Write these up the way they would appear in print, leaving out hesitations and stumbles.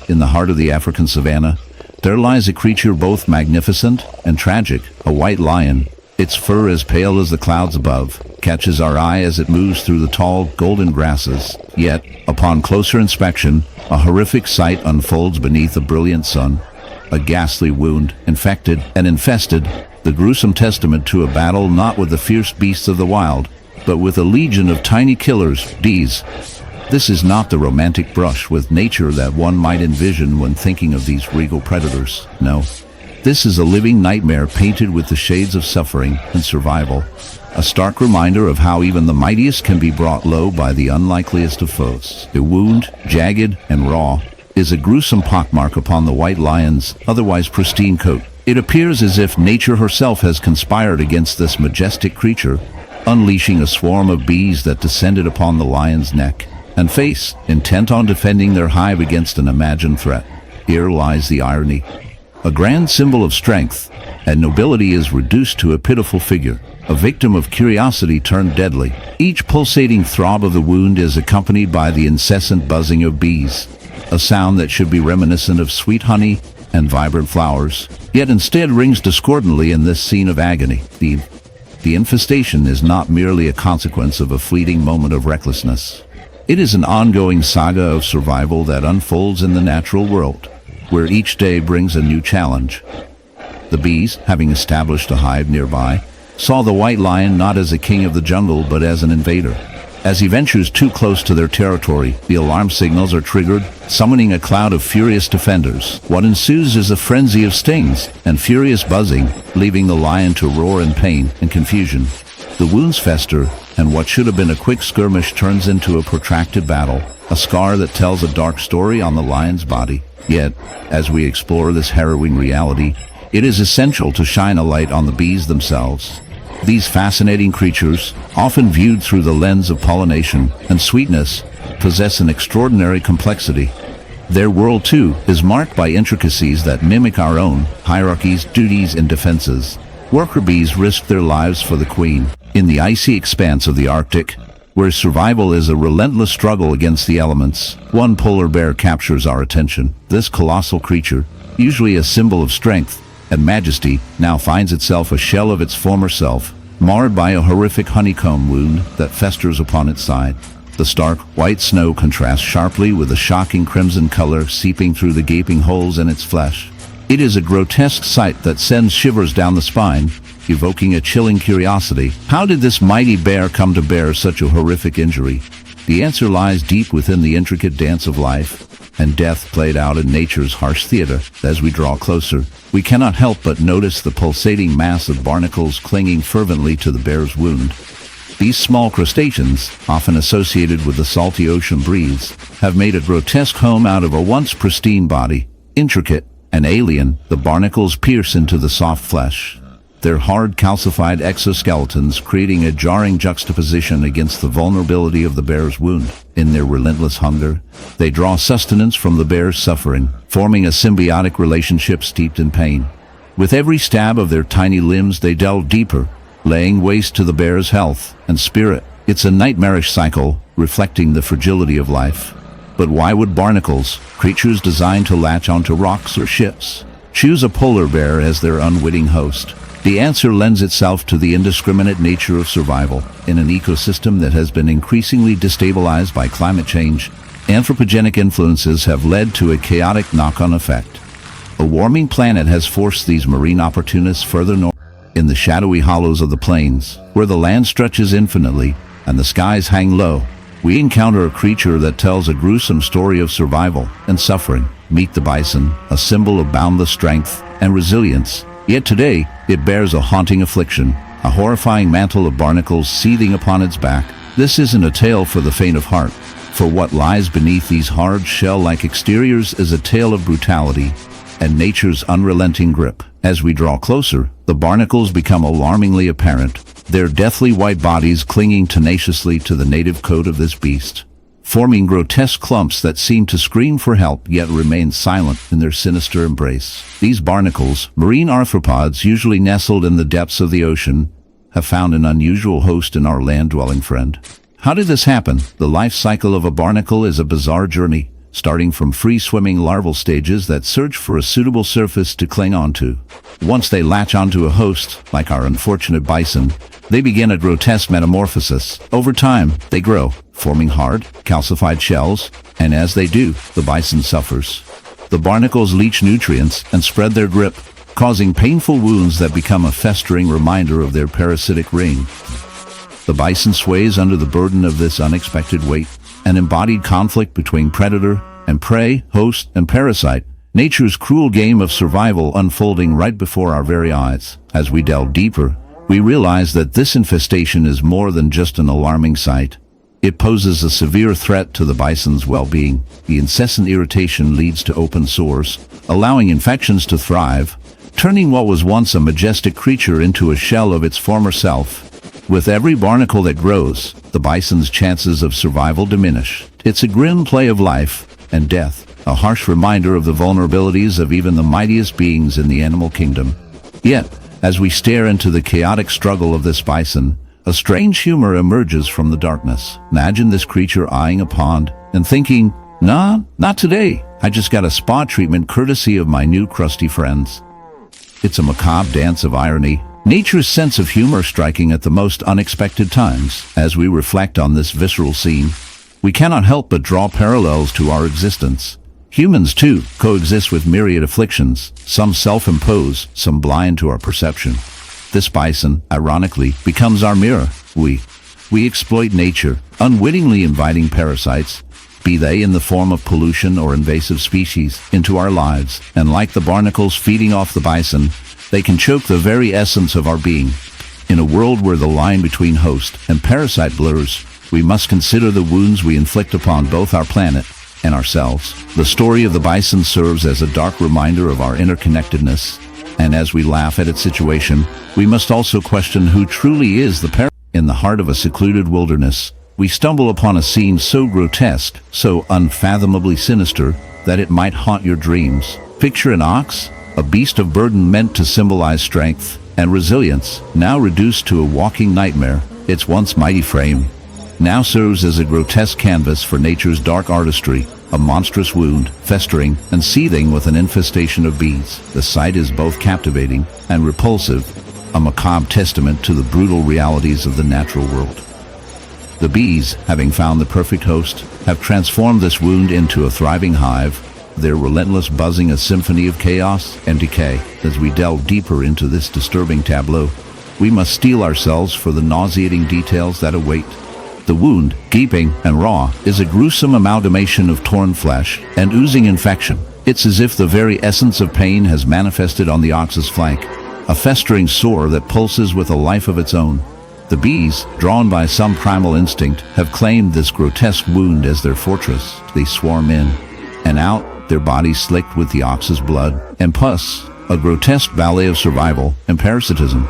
in the heart of the African savanna, there lies a creature both magnificent and tragic, a white lion. Its fur, as pale as the clouds above, catches our eye as it moves through the tall, golden grasses. Yet, upon closer inspection, a horrific sight unfolds beneath a brilliant sun. A ghastly wound, infected and infested, the gruesome testament to a battle not with the fierce beasts of the wild, but with a legion of tiny killers, bees. This is not the romantic brush with nature that one might envision when thinking of these regal predators. No. This is a living nightmare painted with the shades of suffering and survival. A stark reminder of how even the mightiest can be brought low by the unlikeliest of foes. The wound, jagged and raw, is a gruesome pockmark upon the white lion's otherwise pristine coat. It appears as if nature herself has conspired against this majestic creature, unleashing a swarm of bees that descended upon the lion's neck and face, intent on defending their hive against an imagined threat. Here lies the irony. A grand symbol of strength and nobility is reduced to a pitiful figure, a victim of curiosity turned deadly. Each pulsating throb of the wound is accompanied by the incessant buzzing of bees, a sound that should be reminiscent of sweet honey and vibrant flowers, yet instead rings discordantly in this scene of agony. The infestation is not merely a consequence of a fleeting moment of recklessness. It is an ongoing saga of survival that unfolds in the natural world, where each day brings a new challenge. The bees, having established a hive nearby, saw the white lion not as a king of the jungle but as an invader. As he ventures too close to their territory, the alarm signals are triggered, summoning a cloud of furious defenders. What ensues is a frenzy of stings and furious buzzing, leaving the lion to roar in pain and confusion. The wounds fester, and what should have been a quick skirmish turns into a protracted battle, a scar that tells a dark story on the lion's body. Yet, as we explore this harrowing reality, it is essential to shine a light on the bees themselves. These fascinating creatures, often viewed through the lens of pollination and sweetness, possess an extraordinary complexity. Their world, too, is marked by intricacies that mimic our own: hierarchies, duties, and defenses. Worker bees risk their lives for the queen. In the icy expanse of the Arctic, where survival is a relentless struggle against the elements, one polar bear captures our attention. This colossal creature, usually a symbol of strength and majesty, now finds itself a shell of its former self, marred by a horrific honeycomb wound that festers upon its side. The stark, white snow contrasts sharply with the shocking crimson color seeping through the gaping holes in its flesh. It is a grotesque sight that sends shivers down the spine, evoking a chilling curiosity. How did this mighty bear come to bear such a horrific injury? The answer lies deep within the intricate dance of life and death played out in nature's harsh theater. As we draw closer, we cannot help but notice the pulsating mass of barnacles clinging fervently to the bear's wound. These small crustaceans, often associated with the salty ocean breeze, have made a grotesque home out of a once pristine body. Intricate and alien, the barnacles pierce into the soft flesh, their hard calcified exoskeletons creating a jarring juxtaposition against the vulnerability of the bear's wound. In their relentless hunger, they draw sustenance from the bear's suffering, forming a symbiotic relationship steeped in pain. With every stab of their tiny limbs, they delve deeper, laying waste to the bear's health and spirit. It's a nightmarish cycle, reflecting the fragility of life. But why would barnacles, creatures designed to latch onto rocks or ships, choose a polar bear as their unwitting host? The answer lends itself to the indiscriminate nature of survival. In an ecosystem that has been increasingly destabilized by climate change, anthropogenic influences have led to a chaotic knock-on effect. A warming planet has forced these marine opportunists further north. In the shadowy hollows of the plains, where the land stretches infinitely and the skies hang low, we encounter a creature that tells a gruesome story of survival and suffering. Meet the bison, a symbol of boundless strength and resilience. Yet today, it bears a haunting affliction, a horrifying mantle of barnacles seething upon its back. This isn't a tale for the faint of heart, for what lies beneath these hard shell-like exteriors is a tale of brutality and nature's unrelenting grip. As we draw closer, the barnacles become alarmingly apparent, their deathly white bodies clinging tenaciously to the native coat of this beast, forming grotesque clumps that seem to scream for help yet remain silent in their sinister embrace. These barnacles, marine arthropods usually nestled in the depths of the ocean, have found an unusual host in our land-dwelling friend. How did this happen? The life cycle of a barnacle is a bizarre journey, starting from free-swimming larval stages that search for a suitable surface to cling onto. Once they latch onto a host, like our unfortunate bison, they begin a grotesque metamorphosis. Over time, they grow, forming hard, calcified shells, and as they do, the bison suffers. The barnacles leach nutrients and spread their grip, causing painful wounds that become a festering reminder of their parasitic reign. The bison sways under the burden of this unexpected weight, an embodied conflict between predator and prey, host and parasite, nature's cruel game of survival unfolding right before our very eyes. As we delve deeper, we realize that this infestation is more than just an alarming sight. It poses a severe threat to the bison's well-being. The incessant irritation leads to open sores, allowing infections to thrive, turning what was once a majestic creature into a shell of its former self. With every barnacle that grows, the bison's chances of survival diminish. It's a grim play of life and death, a harsh reminder of the vulnerabilities of even the mightiest beings in the animal kingdom. Yet, as we stare into the chaotic struggle of this bison, a strange humor emerges from the darkness. Imagine this creature eyeing a pond and thinking, "Nah, not today. I just got a spa treatment courtesy of my new crusty friends." It's a macabre dance of irony, nature's sense of humor striking at the most unexpected times. As we reflect on this visceral scene, we cannot help but draw parallels to our existence. Humans, too, coexist with myriad afflictions, some self-imposed, some blind to our perception. This bison, ironically, becomes our mirror. We exploit nature, unwittingly inviting parasites, be they in the form of pollution or invasive species, into our lives, and like the barnacles feeding off the bison, they can choke the very essence of our being. In a world where the line between host and parasite blurs, we must consider the wounds we inflict upon both our planet and ourselves. The story of the bison serves as a dark reminder of our interconnectedness, and as we laugh at its situation, we must also question who truly is the parasite. In the heart of a secluded wilderness, we stumble upon a scene so grotesque, so unfathomably sinister, that it might haunt your dreams. Picture an ox, a beast of burden meant to symbolize strength and resilience, now reduced to a walking nightmare. Its once mighty frame now serves as a grotesque canvas for nature's dark artistry, a monstrous wound, festering and seething with an infestation of bees. The sight is both captivating and repulsive, a macabre testament to the brutal realities of the natural world. The bees, having found the perfect host, have transformed this wound into a thriving hive, their relentless buzzing a symphony of chaos and decay. As we delve deeper into this disturbing tableau, we must steel ourselves for the nauseating details that await. The wound, gaping and raw, is a gruesome amalgamation of torn flesh and oozing infection. It's as if the very essence of pain has manifested on the ox's flank, a festering sore that pulses with a life of its own. The bees, drawn by some primal instinct, have claimed this grotesque wound as their fortress. They swarm in and out, their bodies slicked with the ox's blood and pus, a grotesque ballet of survival and parasitism.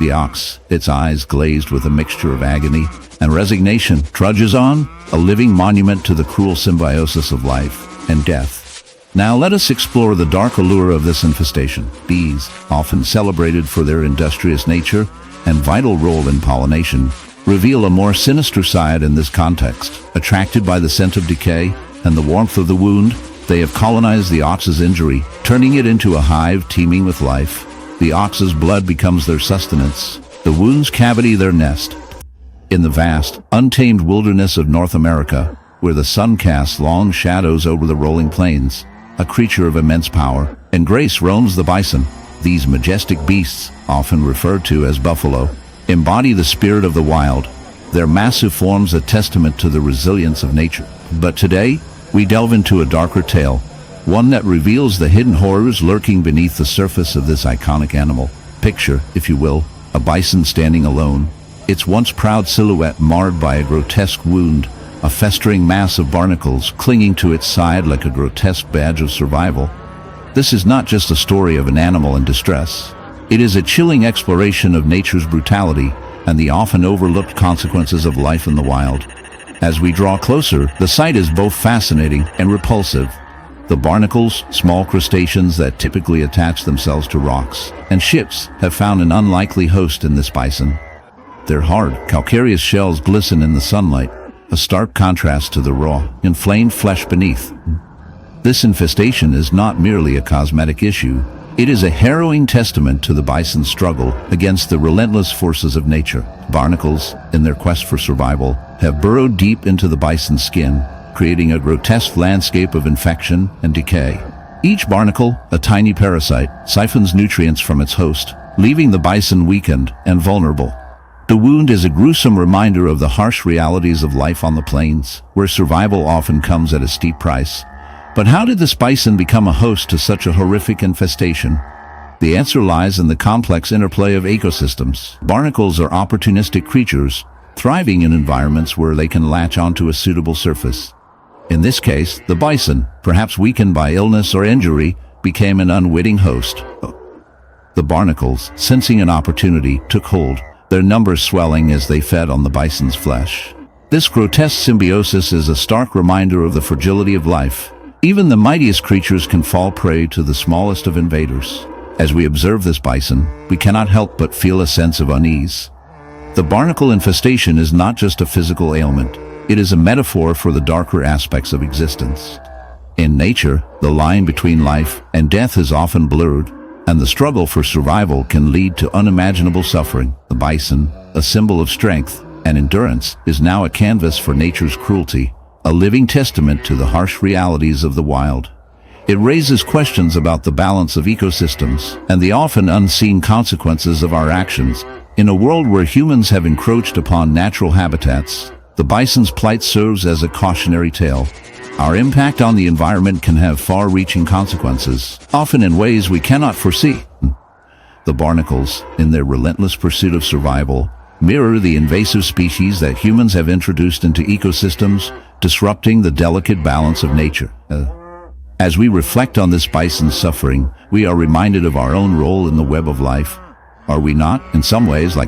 The ox, its eyes glazed with a mixture of agony and resignation, trudges on, a living monument to the cruel symbiosis of life and death. Now let us explore the dark allure of this infestation. Bees, often celebrated for their industrious nature and vital role in pollination, reveal a more sinister side in this context. Attracted by the scent of decay and the warmth of the wound, they have colonized the ox's injury, turning it into a hive teeming with life. The ox's blood becomes their sustenance, the wound's cavity their nest. In the vast, untamed wilderness of North America, where the sun casts long shadows over the rolling plains, a creature of immense power and grace roams the bison. These majestic beasts, often referred to as buffalo, embody the spirit of the wild, their massive forms a testament to the resilience of nature. But today, we delve into a darker tale, one that reveals the hidden horrors lurking beneath the surface of this iconic animal. Picture, if you will, a bison standing alone, its once proud silhouette marred by a grotesque wound, a festering mass of barnacles clinging to its side like a grotesque badge of survival. This is not just a story of an animal in distress. It is a chilling exploration of nature's brutality and the often overlooked consequences of life in the wild. As we draw closer, the sight is both fascinating and repulsive. The barnacles, small crustaceans that typically attach themselves to rocks and ships, have found an unlikely host in this bison. Their hard, calcareous shells glisten in the sunlight, a stark contrast to the raw, inflamed flesh beneath. This infestation is not merely a cosmetic issue. It is a harrowing testament to the bison's struggle against the relentless forces of nature. Barnacles, in their quest for survival, have burrowed deep into the bison's skin, creating a grotesque landscape of infection and decay. Each barnacle, a tiny parasite, siphons nutrients from its host, leaving the bison weakened and vulnerable. The wound is a gruesome reminder of the harsh realities of life on the plains, where survival often comes at a steep price. But how did this bison become a host to such a horrific infestation? The answer lies in the complex interplay of ecosystems. Barnacles are opportunistic creatures, thriving in environments where they can latch onto a suitable surface. In this case, the bison, perhaps weakened by illness or injury, became an unwitting host. The barnacles, sensing an opportunity, took hold, their numbers swelling as they fed on the bison's flesh. This grotesque symbiosis is a stark reminder of the fragility of life. Even the mightiest creatures can fall prey to the smallest of invaders. As we observe this bison, we cannot help but feel a sense of unease. The barnacle infestation is not just a physical ailment. It is a metaphor for the darker aspects of existence. In nature, the line between life and death is often blurred, and the struggle for survival can lead to unimaginable suffering. The bison, a symbol of strength and endurance, is now a canvas for nature's cruelty, a living testament to the harsh realities of the wild. It raises questions about the balance of ecosystems and the often unseen consequences of our actions. In a world where humans have encroached upon natural habitats, the bison's plight serves as a cautionary tale. Our impact on the environment can have far-reaching consequences, often in ways we cannot foresee. The barnacles, in their relentless pursuit of survival, mirror the invasive species that humans have introduced into ecosystems, disrupting the delicate balance of nature. As we reflect on this bison's suffering, we are reminded of our own role in the web of life. Are we not, in some ways, like